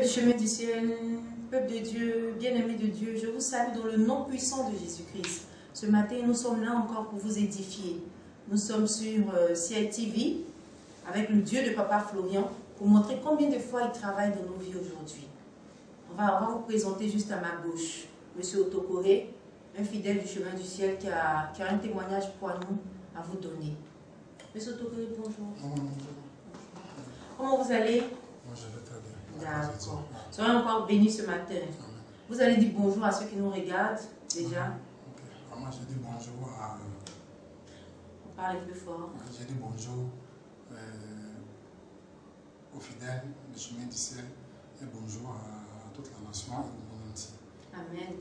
du chemin du ciel, peuple de Dieu, bien-aimé de Dieu, je vous salue dans le nom puissant de Jésus-Christ. Ce matin, nous sommes là encore pour vous édifier. Nous sommes sur CI TV avec le Dieu de Papa Florian pour montrer combien de fois il travaille dans nos vies aujourd'hui. On va vous présenter juste à ma gauche M. Otokoré, un fidèle du chemin du ciel qui a un témoignage pour nous à vous donner. M. Otokoré, bonjour. Bonjour. Comment vous allez? Moi, je vais très bien. D'accord. Soyez encore bénis ce matin. Amen. Vous allez dire bonjour à ceux qui nous regardent déjà. Ok. Moi, je dis bonjour à... On parle plus fort. Je dis bonjour aux fidèles du chemin du ciel et bonjour à toute la nation et au monde entier. Amen.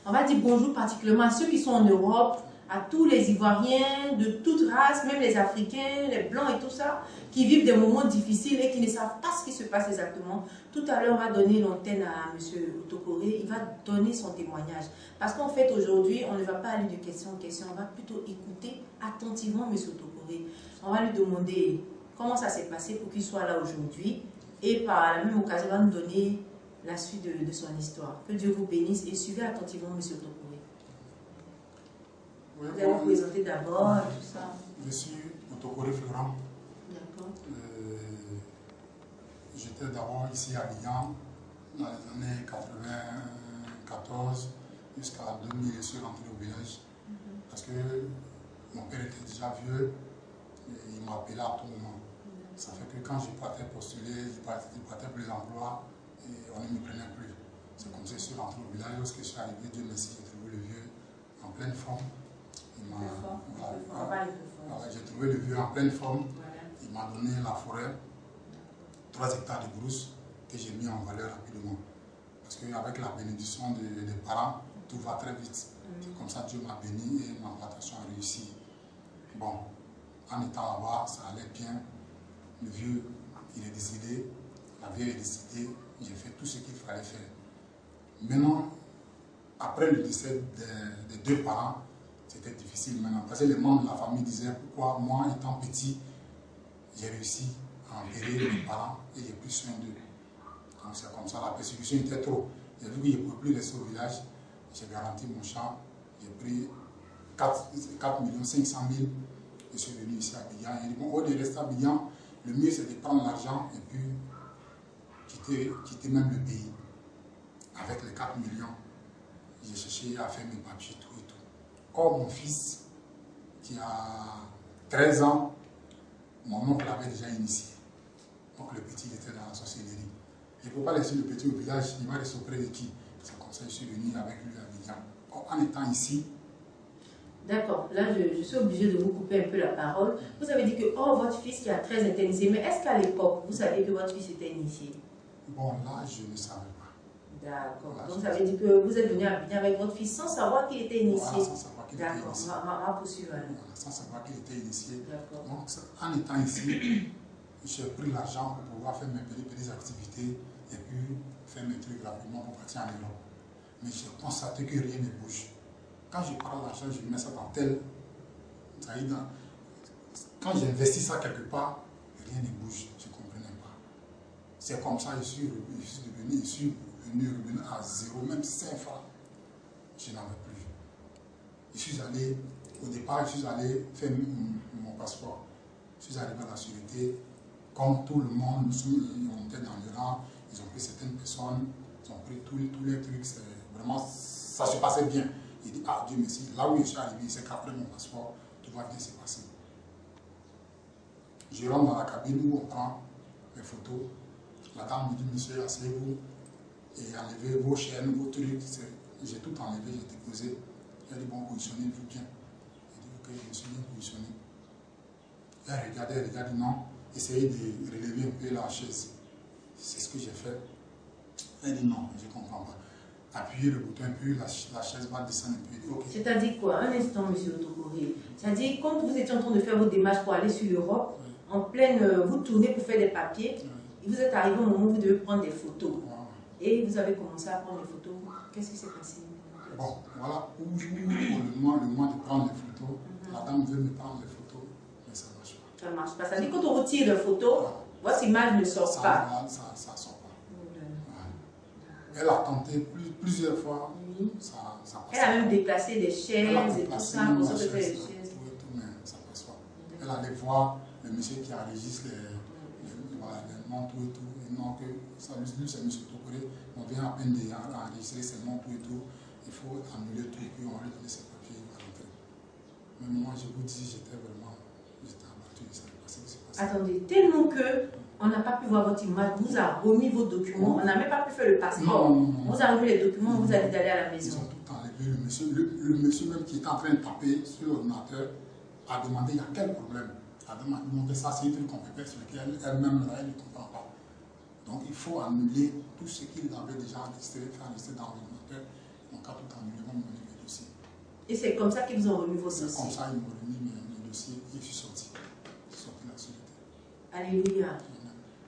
On va dire bonjour particulièrement à ceux qui sont en Europe, à tous les Ivoiriens de toute race, même les Africains, les Blancs et tout ça, qui vivent des moments difficiles et qui ne savent pas ce qui se passe exactement. Tout à l'heure, on va donner l'antenne à M. Otokoré, il va donner son témoignage. Parce qu'en fait, aujourd'hui, on ne va pas aller de question en question, on va plutôt écouter attentivement M. Otokoré. On va lui demander comment ça s'est passé pour qu'il soit là aujourd'hui et par la même occasion, il va nous donner la suite de son histoire. Que Dieu vous bénisse et suivez attentivement M. Otokoré. Oui, vous allez vous présenter d'abord, tout ça. Je suis Otokoré Florent. D'accord. J'étais d'abord ici à Lyon dans les années 94 jusqu'à 2000. Je suis rentré au village parce que mon père était déjà vieux et il m'appelait à tout moment. Ça fait que quand je partais postuler, je partais pour les emplois et on ne me prenait plus. C'est comme ça que je suis rentré au village. Lorsque je suis arrivé, Dieu merci, j'ai trouvé le vieux en pleine forme. J'ai trouvé le vieux en pleine forme. Voilà. Il m'a donné la forêt, 3 hectares de brousse que j'ai mis en valeur rapidement. Parce qu'avec la bénédiction des parents, tout va très vite. C'est comme ça que Dieu m'a béni et ma plantation a réussi. Bon, en étant là-bas, ça allait bien. Le vieux, il est décédé. La vieille est décédée. J'ai fait tout ce qu'il fallait faire. Maintenant, après le décès des 2 parents, c'était difficile maintenant, parce que les membres de la famille disaient pourquoi moi, étant petit, j'ai réussi à enterrer mes parents et j'ai pris soin d'eux. Donc c'est comme ça, la persécution était trop. J'ai vu que je ne pouvais plus rester au village, j'ai garanti mon champ, j'ai pris 4 500 000, je suis venu ici à Abidjan. J'ai dit, bon, au lieu de rester à Abidjan, le mieux c'est de prendre l'argent et puis quitter même le pays. Avec les 4 millions, j'ai cherché à faire mes papiers, tout et tout. Or, mon fils, qui a 13 ans, mon oncle l'avait déjà initié. Donc, le petit était dans la sorcellerie. Je ne peux pas laisser le petit au village, il va rester auprès de qui? C'est comme ça que je suis venu avec lui à Abidjan. En étant ici... D'accord, là je suis obligée de vous couper un peu la parole. Vous avez dit que votre fils qui a 13 était initié, mais est-ce qu'à l'époque, vous saviez que votre fils était initié? Bon, là, je ne savais pas. D'accord. Donc ça veut dire que vous êtes venu à Abidjan avec votre fils sans savoir qu'il était initié. Voilà, sans savoir qu'il était initié. D'accord, on va poursuivre. Voilà, sans savoir qu'il était initié. D'accord. Donc en étant ici, j'ai pris l'argent pour pouvoir faire mes petites activités et puis faire mes trucs rapidement pour partir en Europe. Mais j'ai constaté que rien ne bouge. Quand je prends l'argent, je mets ça dans tel... Quand j'investis ça quelque part, rien ne bouge. Je ne comprenais pas. C'est comme ça que je suis revenu à 0, même 5 francs. Je n'en veux plus. Je suis allé, au départ, je suis allé faire mon passeport. Je suis arrivé à la sûreté. Comme tout le monde, on était dans le rang, ils ont pris certaines personnes, ils ont pris tous les trucs. Vraiment, ça se passait bien. Il dit, ah Dieu merci, là où je suis arrivé, c'est qu'après mon passeport, tout va bien se passer. Je rentre dans la cabine où on prend les photos. La dame me dit, monsieur, asseyez-vous et enlevez vos chaînes, vos trucs. J'ai tout enlevé, j'ai déposé. Elle dit, bon, positionnez-vous bien. J'ai dit, ok, je me suis bien positionné. Elle regarde, non, essayez de relever un peu la chaise. C'est ce que j'ai fait. Elle dit, non, je ne comprends pas. Appuyez le bouton un peu, la chaise va descendre un peu. Okay. C'est-à-dire quoi? Un instant, monsieur Otokoré. C'est-à-dire, quand vous étiez en train de faire vos démarches pour aller sur l'Europe, oui. En pleine, vous tournez pour faire des papiers, oui. Et vous êtes arrivé au moment où vous devez prendre des photos. Oui. Et vous avez commencé à prendre des photos. Qu'est-ce qui s'est passé? Bon, voilà, le mois de prendre les photos, la dame veut me prendre les photos, mais ça ne marche pas. Ça ne marche pas. Ça veut dire que quand on retire les photos, votre image ne sort pas. Ça ne sort pas. Elle a tenté plusieurs fois. Oui. Ça Elle a même déplacé les chaises et tout ça pour se faire les chaises. Tout, mais ça ne passe pas. Elle allait voir le monsieur qui enregistre les noms, tout et tout. Et non, que ça, lui c'est monsieur Tokoré. On vient à peine d'enregistrer ses noms, tout et tout. Il faut annuler tout et puis on va lui donner ses papiers. Il va rentrer. Mais moi, je vous dis, j'étais abattu de ça. Attendez, tellement que on n'a pas pu voir votre image, vous a remis vos documents, on n'a même pas pu faire le passeport. Non. Vous avez remis les documents, vous avez dit d'aller à la maison. Ils ont tout enlevé. Le monsieur même qui était en train de taper sur l'ordinateur a demandé il y a quel problème. A demandé ça, c'est un truc qu'on peut faire sur lequel elle-même elle ne comprend pas. Donc il faut annuler tout ce qu'il avait déjà enregistré, fait enregistrer dans l'ordinateur. Donc à tout annuler, on me donne le dossier. Et c'est comme ça qu'ils vous ont remis vos dossiers. C'est comme ça qu'ils m'ont remis le dossier et je suis sorti. Je suis sorti de la société. Alléluia.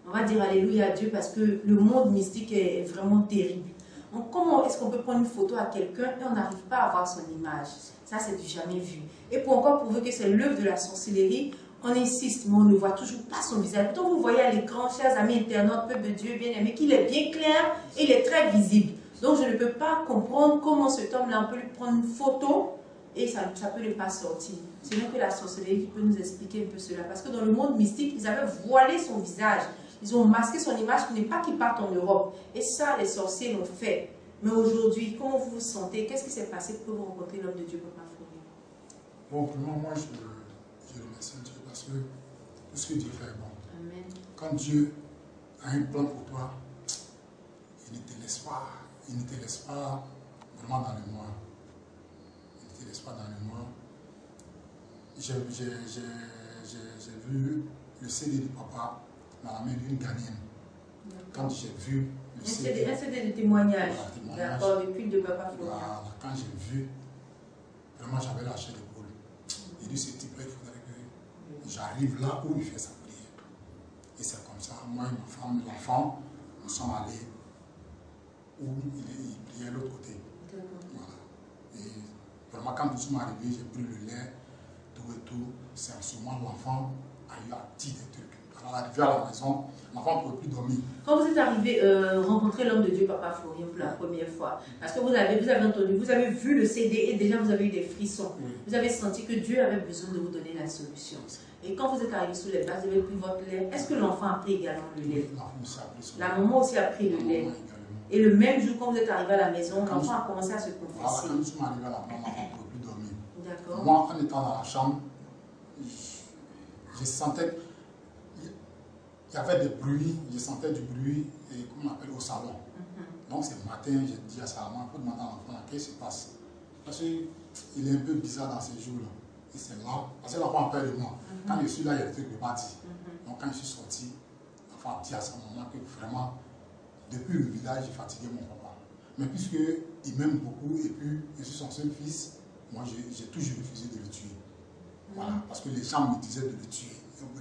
On va dire alléluia à Dieu parce que le monde mystique est vraiment terrible. Donc comment est-ce qu'on peut prendre une photo à quelqu'un et on n'arrive pas à voir son image? Ça, c'est du jamais vu. Et pour encore prouver que c'est l'œuvre de la sorcellerie, on insiste, mais on ne voit toujours pas son visage. Pourtant, vous voyez à l'écran, chers amis internautes, peuple de Dieu bien-aimé, qu'il est bien clair et il est très visible. Donc, je ne peux pas comprendre comment cet homme-là, on peut lui prendre une photo et ça peut ne pas sortir. Ce n'est que la sorcellerie qui peut nous expliquer un peu cela. Parce que dans le monde mystique, ils avaient voilé son visage. Ils ont masqué son image pour ne pas qu'il parte en Europe. Et ça, les sorciers l'ont fait. Mais aujourd'hui, comment vous vous sentez? Qu'est-ce qui s'est passé pour que vous rencontrez l'homme de Dieu, Papa Florian? Bon, pour moi, je remercie Dieu parce que tout ce que Dieu fait est bon. Amen. Quand Dieu a un plan pour toi, il ne te laisse pas, vraiment dans le noir. Il ne te laisse pas dans le noir. J'ai vu le CD de papa dans la main d'une Ghanéenne. Quand j'ai vu le CD. Un CD de témoignage. Voilà, D'accord, le culte de Papa Florian. Voilà, quand j'ai vu, vraiment j'avais la chair de poule. J'ai dit, ce type-là, il faudrait que j'arrive là où il fait sa prière. Et c'est comme ça, moi et ma femme, l'enfant, nous sommes allés où il priait de l'autre côté. Voilà. Et vraiment, quand nous sommes arrivés, j'ai pris le lait, tout et tout. C'est en ce moment l'enfant a eu à dire des trucs. Alors, arrivé à la maison, l'enfant ne pouvait plus dormir. Quand vous êtes arrivé rencontrer l'homme de Dieu, Papa Florian, pour la première fois, parce que vous avez entendu, vous avez vu le CD et déjà vous avez eu des frissons. Oui. Vous avez senti que Dieu avait besoin de vous donner la solution. Et quand vous êtes arrivé sous les bases, vous avez pris votre lait. Est-ce que l'enfant a pris également le lait? La maman aussi a pris le lait. Et le même jour, quand vous êtes arrivé à la maison, l'enfant a commencé à se confesser. Voilà, quand nous sommes arrivés à la maison, l'enfant ne pouvait plus dormir. D'accord. Moi, en étant dans la chambre, je sentais qu'il y avait des bruits, je sentais du bruit, et comment on appelle, au salon. Donc, c'est le matin, j'ai dit à sa maman, il faut demander à l'enfant, qu'est-ce qui se passe? Parce qu'il est un peu bizarre dans ces jours-là. Et c'est là, parce que l'enfant a peur de moi. Quand je suis là, il y a des trucs de pas dire. Donc, quand je suis sorti, l'enfant a dit à sa maman que vraiment, depuis le village, j'ai fatigué mon papa. Mais puisqu'il m'aime beaucoup, et puis je suis son seul fils, moi, j'ai toujours refusé de le tuer. Voilà, parce que les gens me disaient de le tuer.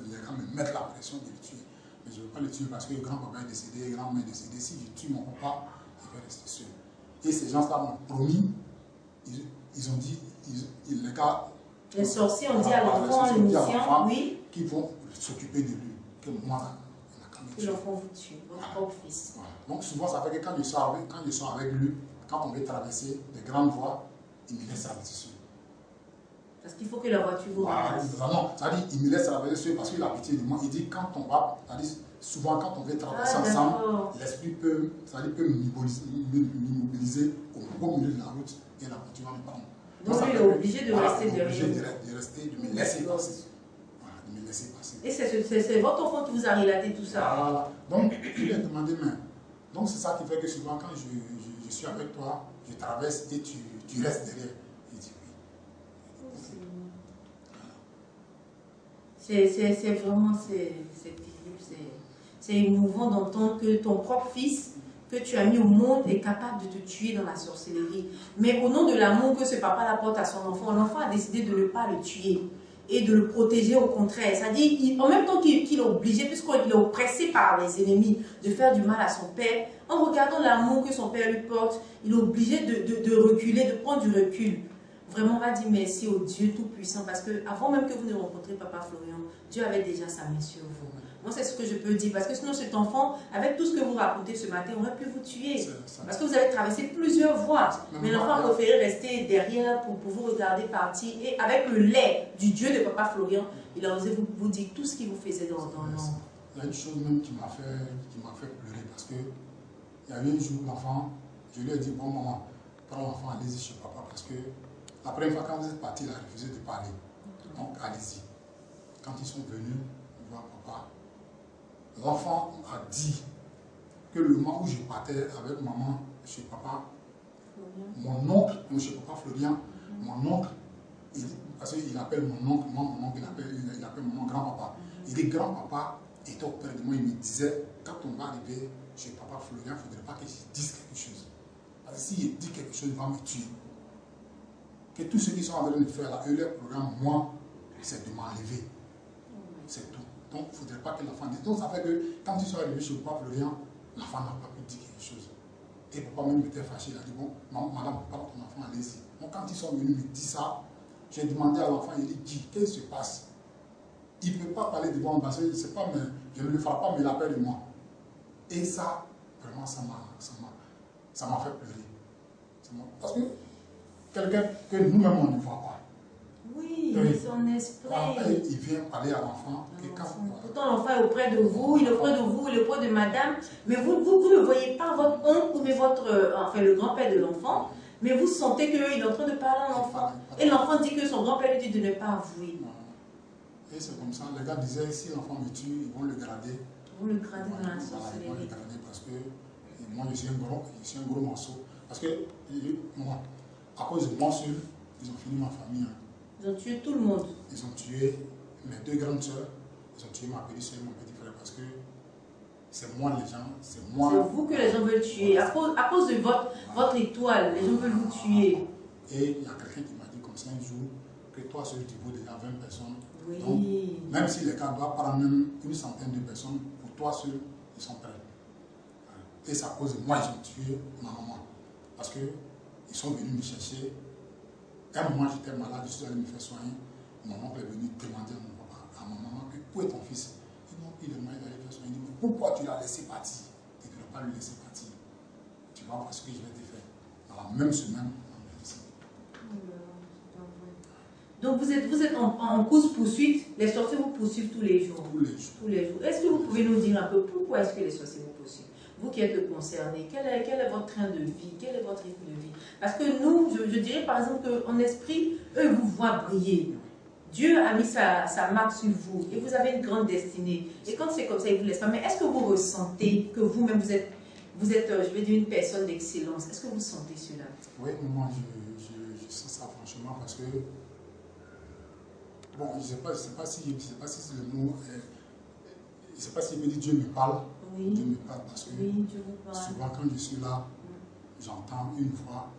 Les gens me mettent la pression de le tuer. Mais je ne veux pas le tuer parce que le grand-papa est décédé, le grand-mère est décédée. Si je tue mon papa, il va rester seul. Et ces gens-là m'ont promis, ils ont dit, les gars... Les sorciers ont dit à l'enfant, l'émission, oui, qu'ils vont s'occuper de lui. Que moi, que l'enfant vous tue, votre propre fils. Voilà. Donc souvent, ça fait que quand je sors avec lui, quand on veut traverser des grandes voies, il me laisse traverser seul. Parce qu'il faut que la voiture vous ramasse. Non, c'est-à-dire il me laisse traverser seul parce qu'il a pitié de moi. Il dit quand on va, c'est-à-dire souvent quand on veut traverser ensemble, l'esprit peut m'immobiliser au milieu de la route et la voiture va me prendre. Donc il est obligé de rester derrière. Il est obligé de rester, de me laisser passer. Voilà, de me laisser passer. Et c'est votre enfant qui vous a relaté tout ça. Voilà. Donc je lui ai demandé, mais donc c'est ça qui fait que souvent quand je suis avec toi, je traverse et tu restes derrière. Il dit oui. C'est vraiment, c'est terrible, c'est émouvant d'entendre que ton propre fils que tu as mis au monde est capable de te tuer dans la sorcellerie. Mais au nom de l'amour que ce papa apporte à son enfant, l'enfant a décidé de ne pas le tuer et de le protéger au contraire. C'est-à-dire, en même temps qu'il est obligé, puisqu'il est oppressé par les ennemis, de faire du mal à son père, en regardant l'amour que son père lui porte, il est obligé de reculer, de prendre du recul. Vraiment, on va dire merci au Dieu Tout-Puissant, parce que avant même que vous ne rencontriez Papa Florian, Dieu avait déjà sa main sur vous. Moi, c'est ce que je peux dire. Parce que sinon, cet enfant, avec tout ce que vous racontez ce matin, aurait pu vous tuer. Parce que vous avez traversé plusieurs voies. Mais l'enfant a préféré rester derrière pour vous regarder partir. Et avec le lait du Dieu de Papa Florian, il a osé vous dire tout ce qu'il vous faisait dans l'ombre. Il y a une chose même qui m'a fait pleurer. Parce que il y avait un jour, l'enfant, je lui ai dit, bon maman, prends l'enfant, allez-y chez papa. Parce que la première fois, quand vous êtes parti, il a refusé de parler. Donc, allez-y. Quand ils sont venus voir papa, l'enfant a dit que le moment où je partais avec maman chez papa, mon oncle, chez papa Florian, mon oncle, parce qu'il appelle mon oncle, moi mon oncle, il appelle mon grand-papa. Il dit grand-papa était auprès de moi, il me disait, quand on va arriver chez papa Florian, il ne faudrait pas que je dise quelque chose. Parce que s'il dit quelque chose, il va me tuer. Que tous ceux qui sont en train de faire là, eux, leur programme, moi, c'est de m'enlever. C'est tout. Donc, il ne faudrait pas que l'enfant dise. Donc, ça fait que quand ils sont arrivés chez papa Florian, l'enfant n'a pas pu dire quelque chose. Et papa même était fâché. Il a dit, bon, madame, parle ton enfant, allez-y. Donc, quand ils sont venus me dire ça, j'ai demandé à l'enfant, il dit, qu'est-ce qui se passe? Il ne peut pas parler devant moi parce que je ne le ferai pas me la paix de moi. Et ça, vraiment, ça m'a fait pleurer. Parce que quelqu'un que nous-mêmes, on ne voit pas. Oui, son esprit. Il vient parler à l'enfant. Pourtant, l'enfant est auprès de vous, il est auprès de vous, il est auprès de madame. Mais vous ne voyez pas votre oncle ou enfin, le grand-père de l'enfant. Mais vous sentez qu'il est en train de parler à l'enfant. Et l'enfant dit que son grand-père lui dit de ne pas avouer. Et c'est comme ça. Les gars disaient, si l'enfant me tue, ils vont le grader. Ils vont le grader dans la sorcellerie. Ils vont le grader parce que moi, je suis un gros morceau. Parce que, moi, à cause de moi seul, ils ont fini ma famille. Ils ont tué tout le monde. Ils ont tué mes deux grandes soeurs. Ils ont tué ma petite soeur et mon petit frère parce que c'est moi les gens, c'est moi. C'est vous que les gens veulent tuer. À cause de votre étoile, les gens veulent vous tuer. Et il y a quelqu'un qui m'a dit comme ça un jour que toi seul tu vaux déjà 20 personnes. Oui. Donc, même si les gars doivent prendre même une centaine de personnes, pour toi seul, ils sont prêts. Et c'est à cause de moi ils ont tué ma maman. Parce qu'ils sont venus me chercher. Un moment j'étais malade, je suis allé me faire soigner. Mon oncle est venu demander à mon papa, à ma maman, où est ton fils? Il est malade, il allait faire soigner. Il dit, mais pourquoi tu l'as laissé partir? Tu ne devrais pas le laisser partir. Tu vas voir ce que je vais te faire. Dans la même semaine, on est ici. Donc vous êtes en course-poursuite, les sorciers vous poursuivent tous les jours. Tous les jours. Est-ce que vous pouvez nous dire un peu pourquoi est-ce que les sorciers vous poursuivent? Vous qui êtes le concerné, quel est votre train de vie? Quel est votre rythme de vie? Parce que nous, je dirais par exemple qu'en esprit, eux vous voient briller. Dieu a mis sa marque sur vous et vous avez une grande destinée. Et quand c'est comme ça, il ne vous laisse pas. Mais est-ce que vous ressentez que vous-même, vous êtes, je vais dire, une personne d'excellence? Est-ce que vous sentez cela? Oui, moi, je sens ça franchement parce que, bon, je ne sais pas si le mot, je ne sais pas si me dit Dieu me parle. Oui. Dieu me parle parce que oui, Dieu vous parle. Souvent quand je suis là, j'entends une voix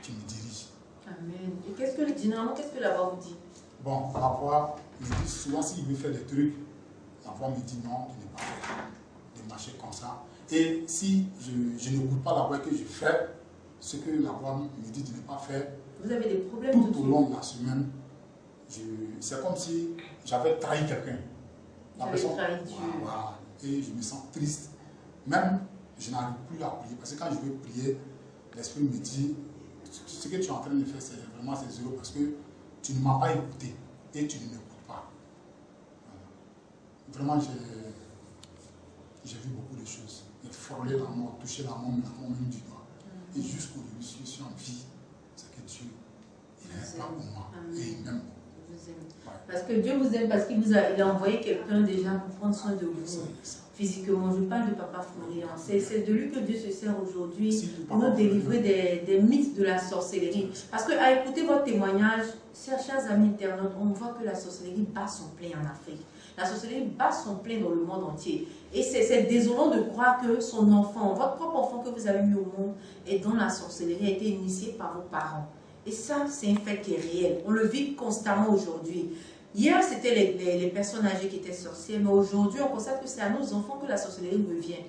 qui me dirige. Amen. Et généralement, qu'est-ce que la voix vous dit? Bon, la voix me dit souvent s'il veut faire des trucs, la voix me dit non, de ne pas faire, de marcher comme ça. Et si je n'écoute pas la voix que je fais, ce que la voix me dit de ne pas faire, vous avez des problèmes tout au long de la semaine, c'est comme si j'avais trahi quelqu'un. La personne, trahi Dieu. Voilà, et je me sens triste. Même, je n'arrive plus à prier. Parce que quand je veux prier, l'Esprit me dit, ce que tu es en train de faire, c'est vraiment zéro. Parce que tu ne m'as pas écouté et tu ne m'écoutes pas. Voilà. Vraiment, j'ai vu beaucoup de choses. Et frôler la mort, toucher la mort même du doigt. Et jusqu'aujourd'hui, si je suis en vie, c'est que Dieu, il n'est pas pour moi. Et il m'aime. Parce que Dieu vous aime, parce qu'il a envoyé quelqu'un déjà pour prendre soin de vous physiquement. Je parle de Papa Florian. C'est de lui que Dieu se sert aujourd'hui pour nous délivrer des mythes de la sorcellerie. Parce qu'à écouter votre témoignage, chers amis internautes, on voit que la sorcellerie bat son plein en Afrique. La sorcellerie bat son plein dans le monde entier. Et c'est désolant de croire que son enfant, votre propre enfant que vous avez mis au monde, et dont la sorcellerie a été initiée par vos parents. Et ça, c'est un fait qui est réel. On le vit constamment aujourd'hui. Hier, c'était les personnes âgées qui étaient sorcières, mais aujourd'hui, on constate que c'est à nos enfants que la sorcellerie revient.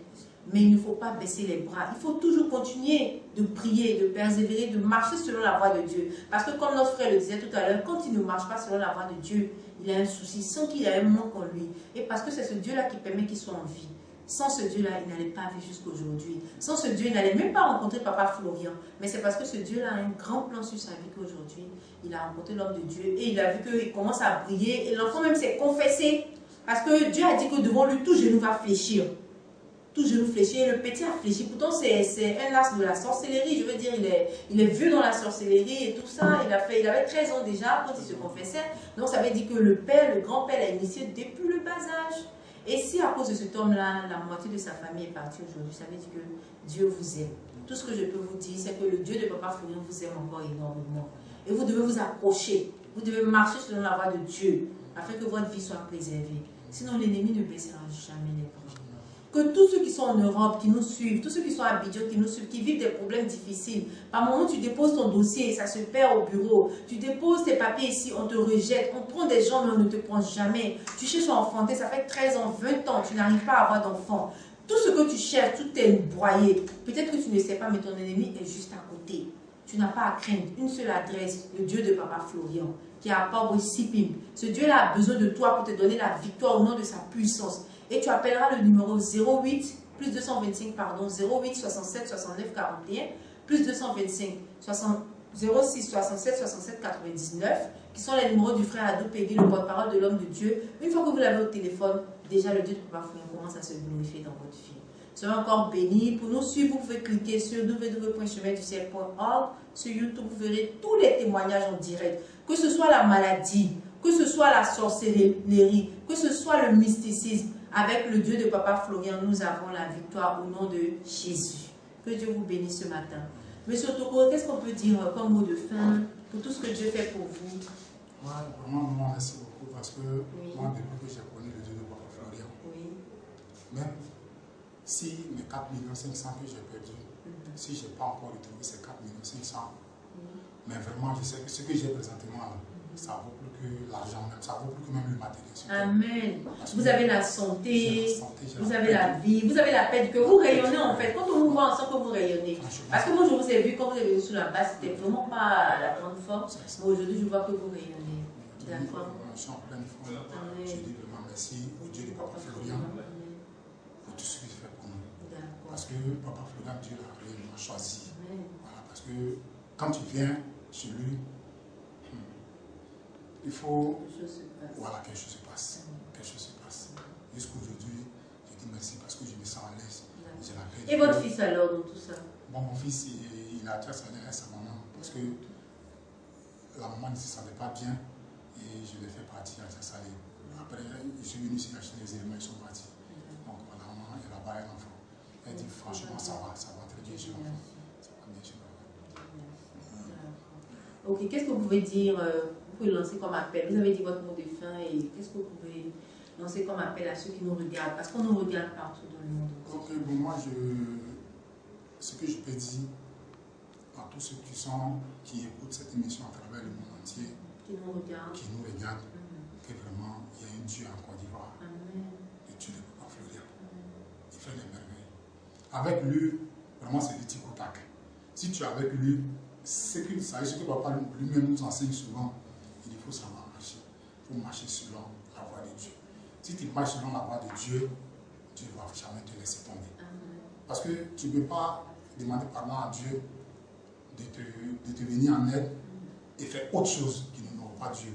Mais il ne faut pas baisser les bras. Il faut toujours continuer de prier, de persévérer, de marcher selon la voie de Dieu. Parce que comme notre frère le disait tout à l'heure, quand il ne marche pas selon la voie de Dieu, il a un souci, sans qu'il ait un manque en lui. Et parce que c'est ce Dieu-là qui permet qu'il soit en vie. Sans ce Dieu-là, il n'allait pas vivre jusqu'à aujourd'hui. Sans ce Dieu, il n'allait même pas rencontrer Papa Florian. Mais c'est parce que ce Dieu-là a un grand plan sur sa vie qu'aujourd'hui, il a rencontré l'homme de Dieu. Et il a vu qu'il commence à briller. Et l'enfant même s'est confessé. Parce que Dieu a dit que devant lui, tout genou va fléchir. Tout genou fléchi, et le petit a fléchi. Pourtant, c'est un as de la sorcellerie. Je veux dire, il est vieux dans la sorcellerie et tout ça. Il avait 13 ans déjà quand il se confessait. Donc, ça veut dire que le père, le grand-père l'a initié depuis le bas âge. Et si à cause de cet homme-là, la moitié de sa famille est partie aujourd'hui, ça veut dire que Dieu vous aime. Tout ce que je peux vous dire, c'est que le Dieu de Papa Florian vous aime encore énormément. Et vous devez vous approcher. Vous devez marcher selon la voie de Dieu afin que votre vie soit préservée. Sinon, l'ennemi ne baissera jamais les bras. Que tous ceux qui sont en Europe, qui nous suivent, tous ceux qui sont à Abidjan, qui nous suivent, qui vivent des problèmes difficiles, par moment tu déposes ton dossier, ça se perd au bureau, tu déposes tes papiers ici, on te rejette, on prend des gens mais on ne te prend jamais, tu cherches à enfanter, ça fait 13 ans, 20 ans, tu n'arrives pas à avoir d'enfant. Tout ce que tu cherches, tout est broyé. Peut-être que tu ne sais pas, mais ton ennemi est juste à côté. Tu n'as pas à craindre. Une seule adresse, le Dieu de Papa Florian, qui est à Pabri Sipim. Ce Dieu-là a besoin de toi pour te donner la victoire au nom de sa puissance. Et tu appelleras le numéro 08, plus 225, pardon, 08 67 69 41, plus 225 06 67 67 99, qui sont les numéros du frère Adou Peggy, le porte-parole de l'homme de Dieu. Une fois que vous l'avez au téléphone, déjà le Dieu de Papa Florian commence à se glorifier dans votre vie. Soyez encore bénis. Pour nous suivre, vous pouvez cliquer sur www.cheminduciel.org. Sur YouTube, vous verrez tous les témoignages en direct. Que ce soit la maladie, que ce soit la sorcellerie, que ce soit le mysticisme. Avec le Dieu de Papa Florian, nous avons la victoire au nom de Jésus. Que Dieu vous bénisse ce matin. Monsieur Toko, qu'est-ce qu'on peut dire comme mot de fin pour tout ce que Dieu fait pour vous? Vraiment, merci beaucoup parce que moi, depuis que j'ai connu le Dieu de Papa Florian, même si mes 4 500 000 que j'ai perdu, si je n'ai pas encore retrouvé ces 4 500 000, mais vraiment, je sais que ce que j'ai présentement là, ça vaut plus que l'argent même, ça vaut plus que même le matériel. Amen. Vous avez la santé, vous avez la vie, vous avez la paix, que vous rayonnez en fait. Quand on vous voit ensemble, que vous rayonnez. Parce que moi, je vous ai vu quand vous êtes venu sous la base, c'était vraiment pas la grande force. Mais aujourd'hui, je vois que vous rayonnez. D'accord. Je suis en pleine forme. Je dis vraiment merci au Dieu de Papa Florian pour tout ce qu'il fait pour nous. Parce que Papa Florian, Dieu l'a réellement choisi. Voilà, parce que quand tu viens chez lui, il faut. Voilà, quelque chose se passe. Quelque chose se passe. Jusqu'aujourd'hui, je dis merci parce que je me sens à l'aise. Et votre fils alors dans tout ça? Bon, mon fils, il a déjà salé à sa maman parce que la maman ne se sentait pas bien et je l'ai fait partir à Salé. Après, je suis venu ici acheter les éléments, ils sont partis. Donc, la maman, elle a pas un enfant. Elle dit franchement, ça va très bien chez l'enfant. Ça va bien chez l'enfant. Ok, qu'est-ce que vous pouvez dire? Vous pouvez lancer comme appel. Vous avez dit votre mot de fin et qu'est-ce que vous pouvez lancer comme appel à ceux qui nous regardent? Parce qu'on nous regarde partout dans le monde. Ok, bon, moi, ce que je peux dire à tous ceux qui écoutent cette émission à travers le monde entier, qui nous regardent, que vraiment, il y a un Dieu en Côte d'Ivoire. Le Dieu de Papa Florian. Il fait des merveilles. Avec lui, vraiment, c'est du tic au tac. Si tu es avec lui, c'est ce que Papa lui-même nous enseigne souvent. Il faut savoir marcher. Il faut marcher selon la voie de Dieu. Si tu marches selon la voie de Dieu, Dieu ne va jamais te laisser tomber. Parce que tu ne peux pas demander pardon à Dieu de te venir en aide et faire autre chose qui n'honore pas Dieu.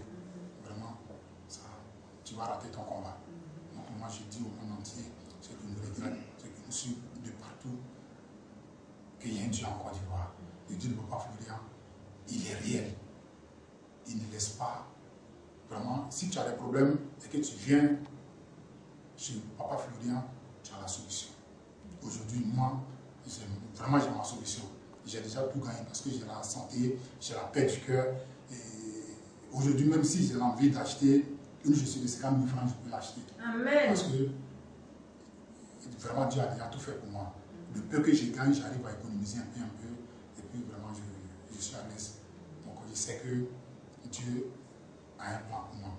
Vraiment, ça, tu vas rater ton combat. Donc moi je dis au monde entier, ceux qui nous regardent, ceux qui nous suivent de partout, qu'il y a un Dieu en Côte d'Ivoire. Le Dieu de Papa Florian, il est réel. Il ne laisse pas. Vraiment, si tu as des problèmes et que tu viens chez Papa Florian, tu as la solution. Aujourd'hui, moi, vraiment j'ai ma solution. J'ai déjà tout gagné parce que j'ai la santé, j'ai la paix du cœur. Aujourd'hui, même si j'ai envie d'acheter une chaussure de 50 000 francs, je peux l'acheter. Amen. Parce que vraiment Dieu a déjà tout fait pour moi. Le peu que je gagne, j'arrive à économiser un peu. Et puis vraiment, je suis à l'aise. Donc je sais que Dieu a un plan pour moi.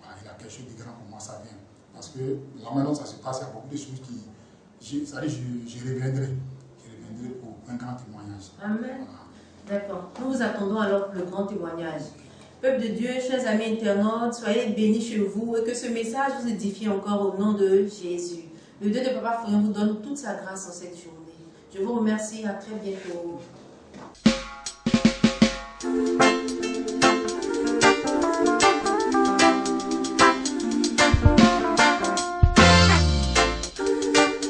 Voilà, il a quelque chose de grand pour moi, ça vient. Parce que là maintenant, ça se passe, il y a beaucoup de choses qui je reviendrai. Je reviendrai pour un grand témoignage. Amen. Voilà. D'accord. Nous vous attendons alors pour le grand témoignage. Peuple de Dieu, chers amis internautes, soyez bénis chez vous et que ce message vous édifie encore au nom de Jésus. Le Dieu de Papa Fouillon vous donne toute sa grâce en cette journée. Je vous remercie. À très bientôt.